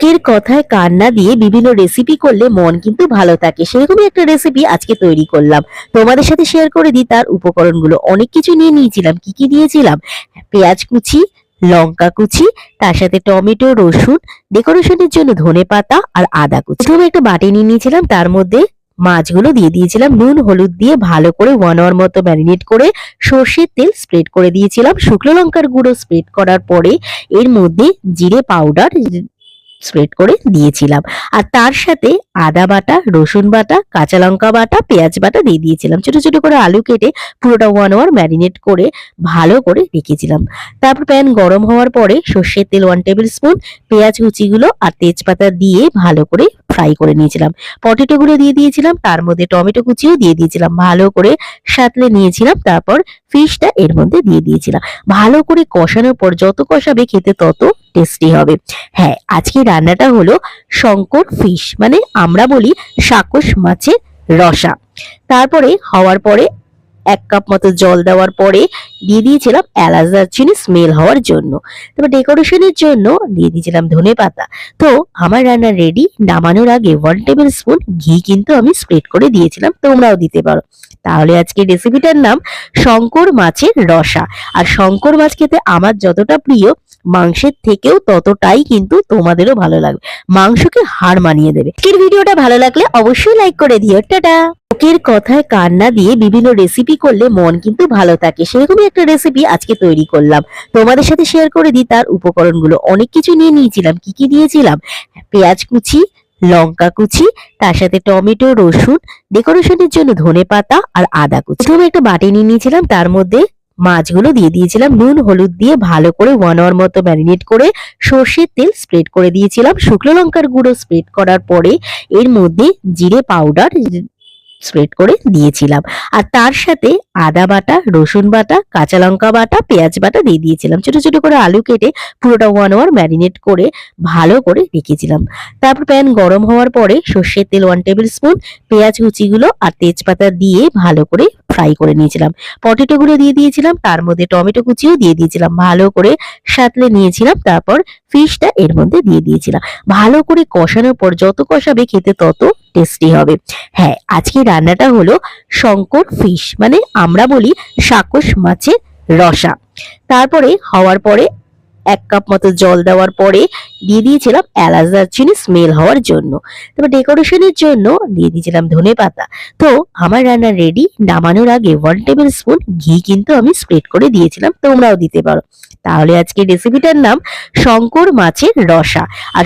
লোকের কথায় কান না দিয়ে বিভিন্ন রেসিপি করলে মন কিন্তু ভালো থাকে। সেরকমই একটা রেসিপি আজকে তৈরি করলাম। তোমাদের সাথে শেয়ার করে দিই তার উপকরণগুলো। অনেক কিছু নিয়ে নিয়েছিলাম। কি কি নিয়েছিলাম? পেঁয়াজ কুচি, লঙ্কা কুচি, তার সাথে টমেটো, রসুন, ডেকোরেশনের জন্য ধনেপাতা আর আদা কুচি। প্রথমে একটা বাটি নিয়ে নিয়েছিলাম, তার মধ্যে মাছগুলো দিয়ে দিয়েছিলাম, নুন হলুদ দিয়ে ভালো করে 1 আওয়ার মতো ম্যারিনেট করে সর্ষের তেল স্প্রেড করে দিয়েছিলাম। শুকনো লঙ্কার গুঁড়ো স্প্রেড করার পরে এর মধ্যে জিরে পাউডার স্প্রেড করে দিয়েছিলাম, আর তার সাথে আদা বাটা, রসুন বাটা, কাঁচা লঙ্কা বাটা, পেঁয়াজ বাটা দিয়ে দিয়েছিলাম। ছোট ছোট করে আলু কেটে পুরোটা 1 আওয়ার ম্যারিনেট করে ভালো করে রেখেছিলাম। তারপর প্যান গরম হওয়ার পরে সর্ষের তেল 1 টেবিল স্পুন, পেঁয়াজ কুচিগুলো আর তেজপাতা দিয়ে ভালো করে ফ্রাই করে নিয়েছিলাম। পটেটো গুলো দিয়ে দিয়েছিলাম, তার মধ্যে টমেটো কুচিও দিয়ে দিয়েছিলাম, ভালো করে সাঁতলে নিয়েছিলাম। তারপর ফিশটা এর মধ্যে দিয়ে দিয়েছিলাম। ভালো করে কষানোর পর যত কষাবে খেতে তত টেস্টি হবে। হ্যাঁ, আজকে রান্নাটা হলো শঙ্কর ফিশ, মানে আমরা বলি সাকস মাছের রসা। তারপরে হওয়ার পরে 1 কাপ মতো জল দেওয়ার পরে দিয়ে দিয়েছিলাম এলাচ দারচিনি স্মেল হওয়ার জন্য। তারপর ডেকোরেশনের জন্য দিয়ে দিয়েছিলাম ধনেপাতা। তো আমার রান্না রেডি। নামানোর আগে 1 টেবিল স্পুন ঘি কিন্তু আমি স্প্রেড করে দিয়েছিলাম, তোমরাও দিতে পারো। তাহলে আজকে রেসিপিটার নাম শঙ্কর মাছের রসা। আর শঙ্কর মাছ খেতে আমার যতটা প্রিয়, মাংসের থেকেও ততটাই কিন্তু তোমাদেরও ভালো লাগবে। মাংসকে হার মানিয়ে দেবে। আজকের ভিডিওটা ভালো লাগলে অবশ্যই লাইক করে দিও। টাটা। লোকের কথায় কান না দিয়ে বিভিন্ন রেসিপি করলে মন কিন্তু ভালো থাকে। সেরকমই একটা রেসিপি আজকে তৈরি করলাম। তোমাদের সাথে শেয়ার করে দিই তার উপকরণগুলো। অনেক কিছু নিয়ে নিয়েছিলাম। কি কি নিয়েছিলাম? পেঁয়াজ কুচি, লঙ্কা কুচি, তার সাথে টমেটো, রসুন, ডেকোরেশনের জন্য ধনেপাতা আর আদা কুচি। প্রথমে একটা বাটি নিয়ে নিয়েছিলাম, তার মধ্যে মাছগুলো দিয়ে দিয়েছিলাম, নুন হলুদ দিয়ে ভালো করে 1 আওয়ার মতো ম্যারিনেট করে সর্ষের তেল স্প্রেড করে দিয়েছিলাম। শুকনো লঙ্কার গুঁড়ো স্প্রেড করার পরে এর মধ্যে জিরে পাউডার স্প্রেড করে দিয়েছিলাম, আর তার সাথে আদা বাটা, রসুন বাটা, কাঁচা লঙ্কা বাটা, পেঁয়াজ বাটা দিয়ে দিয়েছিলাম। ছোট ছোট করে আলু কেটে পুরোটা 1 আওয়ার ম্যারিনেট করে ভালো করে রেখেছিলাম। তারপর প্যান গরম হওয়ার পরে সর্ষের তেল 1 টেবিল স্পুন, পেঁয়াজ কুচিগুলো আর তেজপাতা দিয়ে ভালো করে ফ্রাই করে নিয়েছিলাম। পটেটো গুলো দিয়ে দিয়েছিলাম, তার মধ্যে টমেটো কুচিও দিয়ে দিয়েছিলাম, ভালো করে সাঁতলে নিয়েছিলাম। তারপর ফিশটা এর মধ্যে দিয়ে দিয়েছিলাম। ভালো করে কষানোর পর যত কষাবে খেতে তত টেস্টি হবে। হ্যাঁ, আজকে রান্নাটা হলো শঙ্কর ফিশ, মানে আমরা বলি সাকস মাছের রসা। তারপরে হওয়ার পরে 1 কাপ মতো জল দেওয়ার পরে দিয়ে দিয়েছিলাম এলাচ দারচিনি স্মেল হওয়ার জন্য। তারপর ডেকোরেশনের জন্য দিয়ে দিয়েছিলাম ধনেপাতা। তো আমার রান্না রেডি। নামানোর আগে 1 টেবিল স্পুন ঘি কিন্তু আমি স্প্রেড করে দিয়েছিলাম, তোমরাও দিতে পারো। তাহলে আজকে রেসিপিটার নাম শঙ্কর মাছের রসা। আর